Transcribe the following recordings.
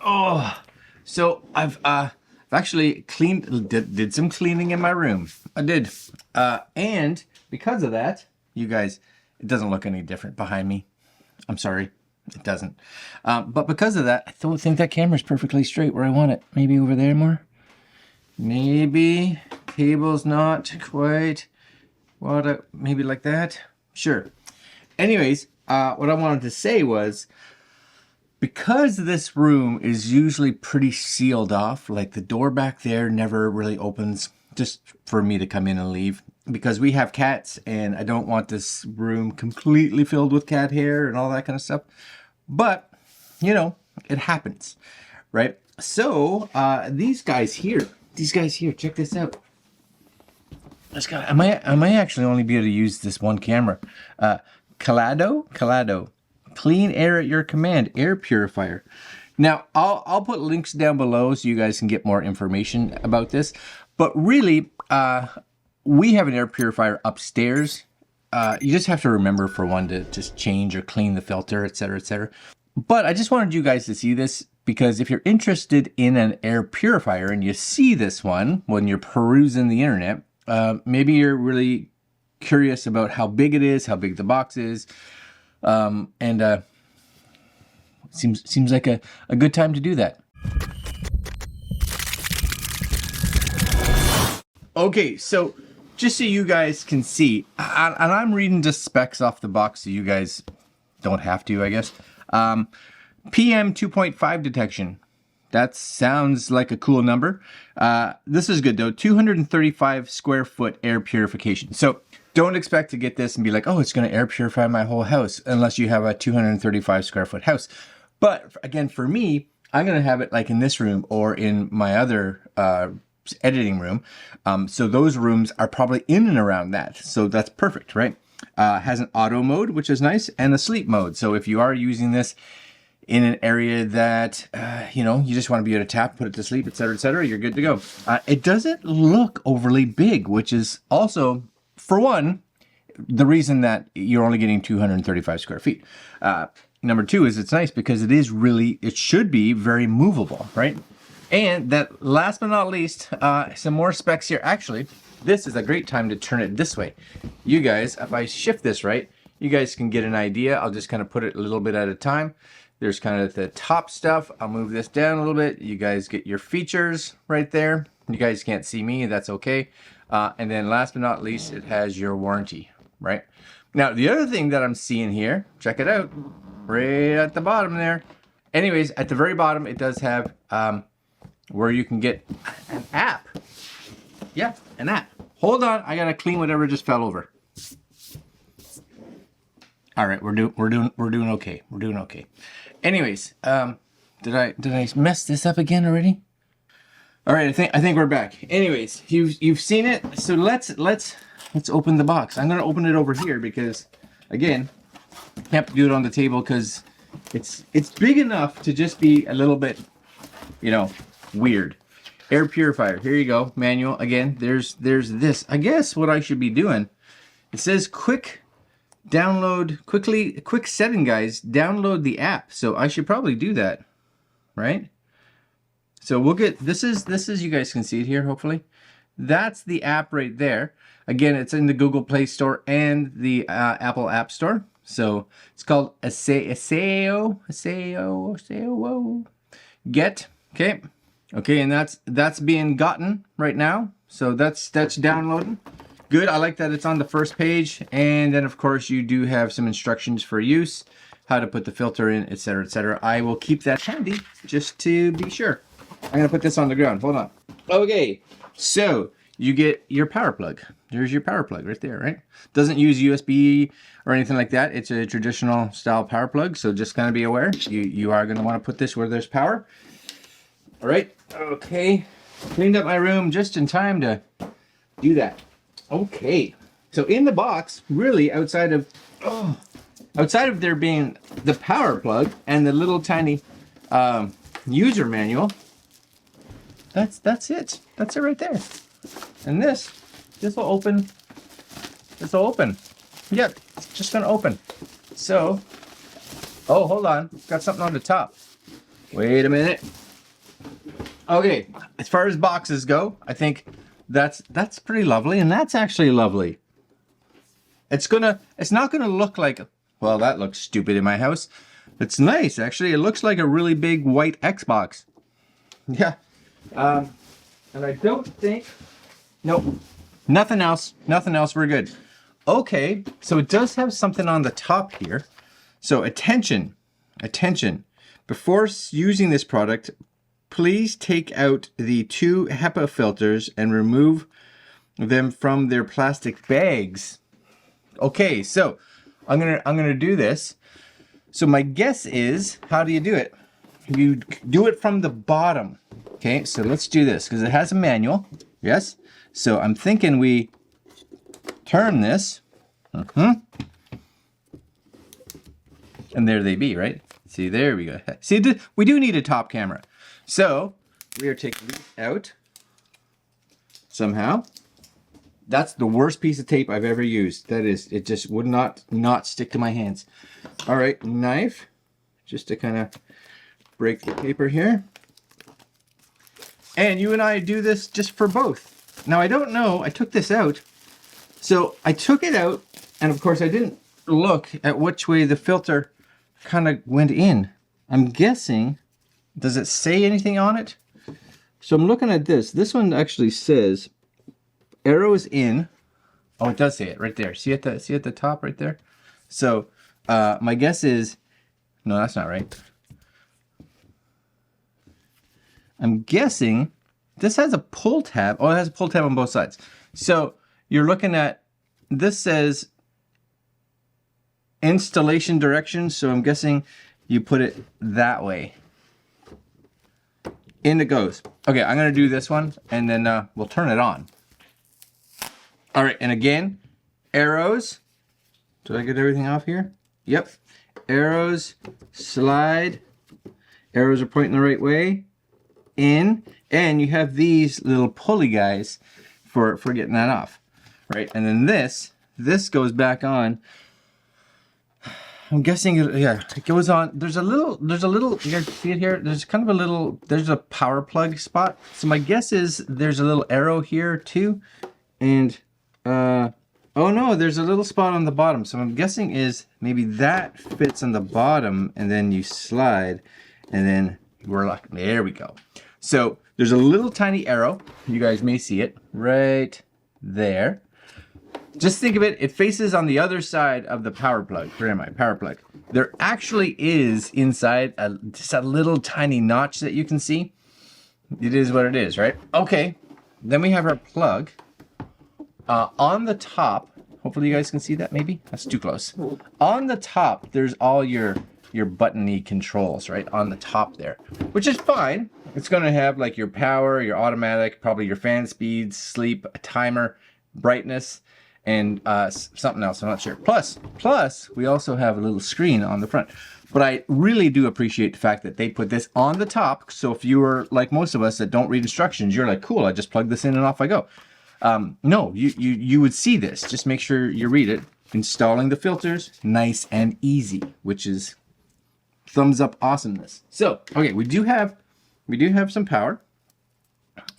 Oh, so I've actually cleaned, did some cleaning in my room. I did. And because of that, you guys, it doesn't look any different behind me. I'm sorry, it doesn't. But because of that, I don't think that camera's perfectly straight where I want it. Maybe over there more. Maybe cable's not quite what maybe like that. Sure. Anyways, what I wanted to say was, because this room is usually pretty sealed off, like the door back there never really opens just for me to come in and leave, because we have cats and I don't want this room completely filled with cat hair and all that kind of stuff. But, you know, it happens, right? So, these guys here, check this out. I might actually only be able to use this one camera. Kalado Clean Air at Your Command Air Purifier. Now, I'll put links down below so you guys can get more information about this. But really, we have an air purifier upstairs. You just have to remember for one to just change or clean the filter, etc., etc. But I just wanted you guys to see this, because if you're interested in an air purifier and you see this one when you're perusing the internet, maybe you're really curious about how big it is, how big the box is, and seems like a good time to do that. Okay, so just so you guys can see, and I'm reading just specs off the box, so you guys don't have to, I guess. PM 2.5 detection. That sounds like a cool number. This is good though. 235 square foot air purification. So don't expect to get this and be like, oh, it's going to air purify my whole house, unless you have a 235 square foot house. But again, for me, I'm going to have it like in this room or in my other editing room. So those rooms are probably in and around that. So that's perfect, right? Has an auto mode, which is nice, and a sleep mode. So if you are using this in an area that, you know, you just want to be able to tap, put it to sleep, etc., you're good to go. It doesn't look overly big, which is also, for one, the reason that you're only getting 235 square feet. Number two is it's nice because it should be very movable, right? And that, last but not least, some more specs here. Actually, this is a great time to turn it this way. You guys, if I shift this right, you guys can get an idea. I'll just kind of put it a little bit at a time. There's kind of the top stuff. I'll move this down a little bit. You guys get your features right there. You guys can't see me, that's okay. And then last but not least, it has your warranty, right? Now, the other thing that I'm seeing here, check it out, right at the bottom there. Anyways, at the very bottom, it does have where you can get an app. Yeah, an app. Hold on, I gotta clean whatever just fell over. All right, we're doing okay. We're doing okay. Anyways, did I mess this up again already? All right, I think we're back. Anyways, you've seen it. So let's open the box. I'm gonna open it over here because, again, I have to do it on the table because it's big enough to just be a little bit, you know, weird. Air purifier. Here you go. Manual. Again, there's this. I guess what I should be doing. It says quick setting, guys. Download the app. So I should probably do that, right? So we'll get this is you guys can see it here. Hopefully, that's the app right there. Again, it's in the Google Play Store and the Apple App Store. So it's called Aseo. Get. Okay, and that's being gotten right now. So that's downloading. Good. I like that it's on the first page, and then of course you do have some instructions for use, how to put the filter in, etc., etc. I will keep that handy just to be sure. I'm gonna put this on the ground. Hold on. Okay, so you get your power plug. There's your power plug right there, right? Doesn't use USB or anything like that. It's a traditional style power plug, so just kind of be aware. You are gonna want to put this where there's power. All right. Okay. Cleaned up my room just in time to do that. Okay. So in the box, really, outside of there being the power plug and the little tiny user manual, that's it. That's it right there. And this will open. This will open. Yep, it's just gonna open. So, oh, hold on. Got something on the top. Wait a minute. Okay, as far as boxes go, I think that's pretty lovely, and that's actually lovely. It's not gonna look like, well, that looks stupid in my house. It's nice, actually. It looks like a really big white Xbox. Yeah. And I don't think, nope, nothing else, we're good. Okay, so it does have something on the top here. So attention, before using this product, please take out the 2 HEPA filters and remove them from their plastic bags. Okay, so I'm gonna do this. So my guess is, how do you do it? You do it from the bottom. Okay, so let's do this because it has a manual. Yes. So I'm thinking we turn this. And there they be, right? See, there we go. See, we do need a top camera. So we are taking these out somehow. That's the worst piece of tape I've ever used. That is, it just would not stick to my hands. All right, knife, just to kind of break the paper here. And you and I do this just for both. Now, I don't know, I took this out. So I took it out, and of course I didn't look at which way the filter kind of went in. I'm guessing, does it say anything on it? So I'm looking at this. This one actually says arrows in. Oh, it does say it right there. See at the top right there? So my guess is, no, that's not right. I'm guessing this has a pull tab. Oh, it has a pull tab on both sides. So you're looking at, this says installation directions. So I'm guessing you put it that way. In it goes. Okay, I'm gonna do this one and then we'll turn it on. All right, and again, arrows. Did I get everything off here? Yep. Arrows, slide. Arrows are pointing the right way. In, and you have these little pulley guys for getting that off, right? And then this goes back on. I'm guessing, yeah, it goes on. There's a little, you guys see it here? There's kind of a little, there's a power plug spot. So my guess is there's a little arrow here too. And, oh no, there's a little spot on the bottom. So I'm guessing is maybe that fits on the bottom and then you slide and then we're like, there we go. So there's a little tiny arrow. You guys may see it right there. Just think of it, it faces on the other side of the power plug. Where am I? Power plug. There actually is inside just a little tiny notch that you can see. It is what it is, right? Okay, then we have our plug. On the top, hopefully you guys can see that maybe? That's too close. On the top, there's all your button-y controls, right? On the top there, which is fine. It's gonna have like your power, your automatic, probably your fan speeds, sleep, a timer, brightness, and something else, I'm not sure. Plus, we also have a little screen on the front. But I really do appreciate the fact that they put this on the top, so if you were like most of us that don't read instructions, you're like, cool, I just plug this in and off I go. No, you would see this. Just make sure you read it. Installing the filters, nice and easy, which is thumbs up awesomeness. So, okay, we do have some power.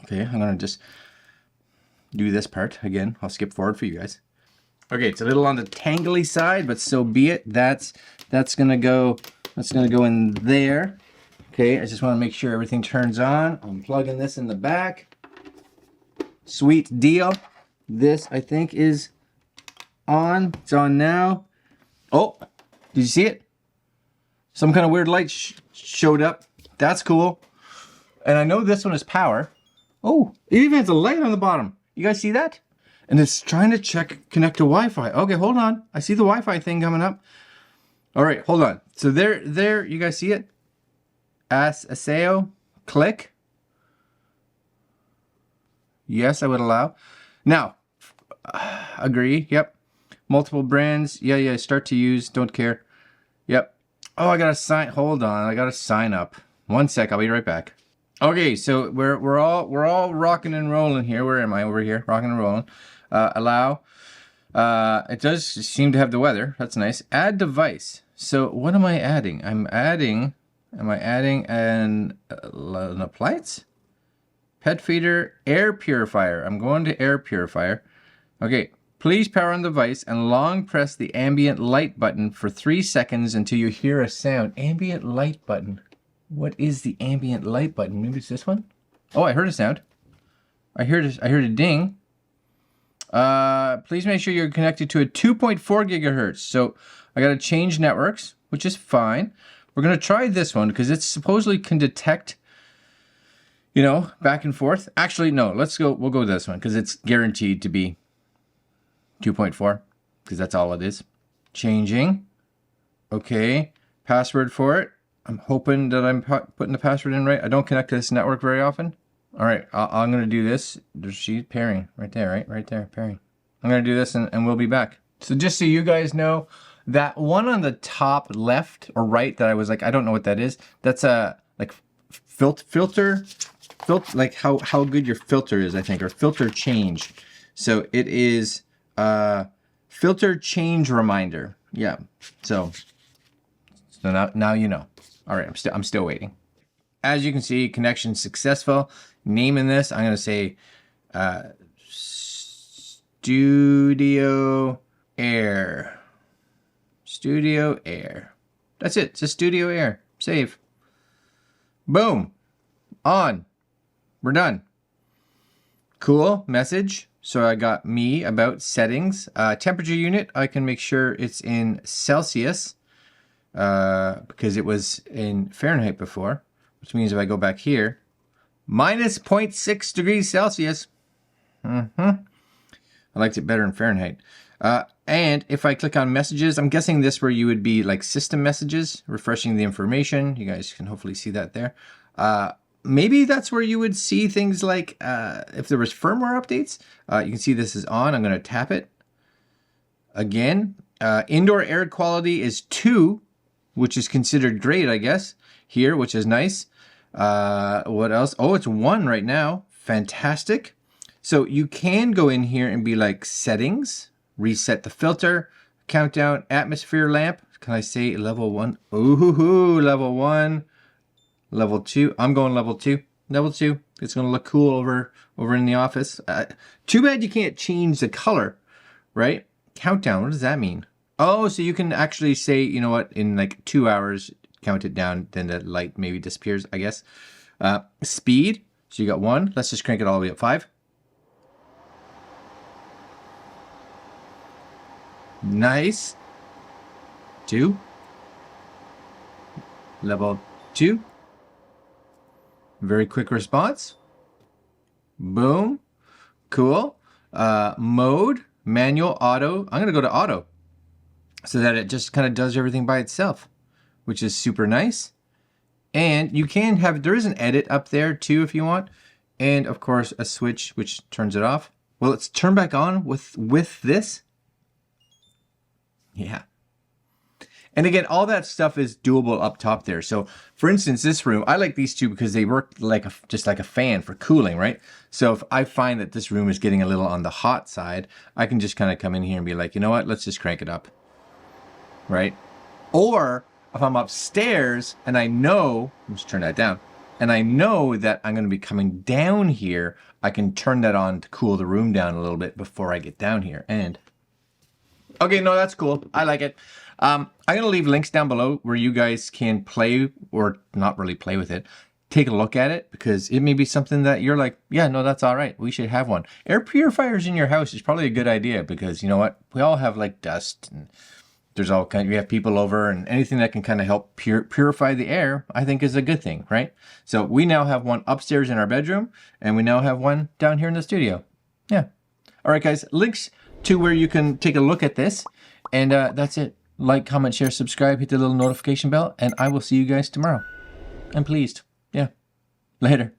Okay, I'm gonna just do this part again. I'll skip forward for you guys. Okay, it's a little on the tangly side, but so be it. That's gonna go in there. Okay, I just want to make sure everything turns on. I'm plugging this in the back. Sweet deal. This I think is on. It's on now. Oh, did you see it? Some kind of weird light showed up. That's cool. And I know this one is power. Oh, it even has a light on the bottom. You guys see that? And it's trying to connect to Wi-Fi. Okay, hold on. I see the Wi-Fi thing coming up. All right, hold on. So there, you guys see it? Aseo, click. Yes, I would allow. Now, agree, yep. Multiple brands, yeah, start to use, don't care. Yep. Oh, I gotta sign, hold on, I gotta sign up. 1 sec, I'll be right back. Okay, so we're all rocking and rolling here. Where am I? Over here, rocking and rolling. Allow. It does seem to have the weather. That's nice. Add device. So what am I adding? Am I adding an appliance? Pet feeder, air purifier. I'm going to air purifier. Okay, please power on the device and long press the ambient light button for 3 seconds until you hear a sound. Ambient light button. What is the ambient light button? Maybe it's this one? Oh, I heard a sound. I heard a ding. Please make sure you're connected to a 2.4 gigahertz. So I got to change networks, which is fine. We're going to try this one because it supposedly can detect, you know, back and forth. Actually, no, we'll go with this one because it's guaranteed to be 2.4 because that's all it is. Changing. Okay. Password for it. I'm hoping that I'm putting the password in right. I don't connect to this network very often. All right, I'm going to do this. She's pairing right there, right? Right there, pairing. I'm going to do this and we'll be back. So just so you guys know, that one on the top left or right that I was like, I don't know what that is. That's a like filter, like how good your filter is, I think, or filter change. So it is filter change reminder. Yeah. So now you know. All right, I'm still waiting. As you can see, connection successful. Naming this, I'm gonna say Studio Air. Studio Air. That's it. It's a Studio Air. Save. Boom. On. We're done. Cool. Message. So I got me about settings. Temperature unit, I can make sure it's in Celsius because it was in Fahrenheit before, which means if I go back here, minus 0.6 degrees Celsius. I liked it better in Fahrenheit. And if I click on messages, I'm guessing this where you would be like system messages, refreshing the information. You guys can hopefully see that there. Maybe that's where you would see things like if there was firmware updates. You can see this is on. I'm going to tap it. Again, indoor air quality is 2, which is considered great, I guess, here, which is nice. What else? Oh, it's 1 right now. Fantastic. So you can go in here and be like settings, reset the filter, countdown, atmosphere lamp. Can I say level 1? Ooh, level 1, level 2. I'm going level 2. Level 2. It's going to look cool over in the office. Too bad you can't change the color, right? Countdown. What does that mean? Oh, so you can actually say, you know what, in like 2 hours, count it down, then the light maybe disappears, I guess. Speed, so you got 1. Let's just crank it all the way up 5. Nice. 2. Level 2. Very quick response. Boom. Cool. Mode, manual, auto. I'm going to go to auto so that it just kind of does everything by itself, which is super nice. And you can have, there is an edit up there too if you want. And of course a switch which turns it off. Well, it's turned back on with this. Yeah. And again, all that stuff is doable up top there. So for instance, this room, I like these two because they work like just like a fan for cooling, right? So if I find that this room is getting a little on the hot side, I can just kind of come in here and be like, you know what, let's just crank it up, right? Or if I'm upstairs and I know, let's turn that down, and I know that I'm going to be coming down here, I can turn that on to cool the room down a little bit before I get down here. And okay, no, that's cool. I like it. I'm going to leave links down below where you guys can play or not really play with it. Take a look at it because it may be something that you're like, yeah, no, that's all right. We should have one. Air purifiers in your house is probably a good idea because you know what? We all have like dust and there's all kind of, we have people over and anything that can kind of help purify the air, I think is a good thing, right? So we now have one upstairs in our bedroom and we now have one down here in the studio. Yeah. All right, guys, links to where you can take a look at this. And that's it. Like, comment, share, subscribe, hit the little notification bell, and I will see you guys tomorrow. I'm pleased. Yeah. Later.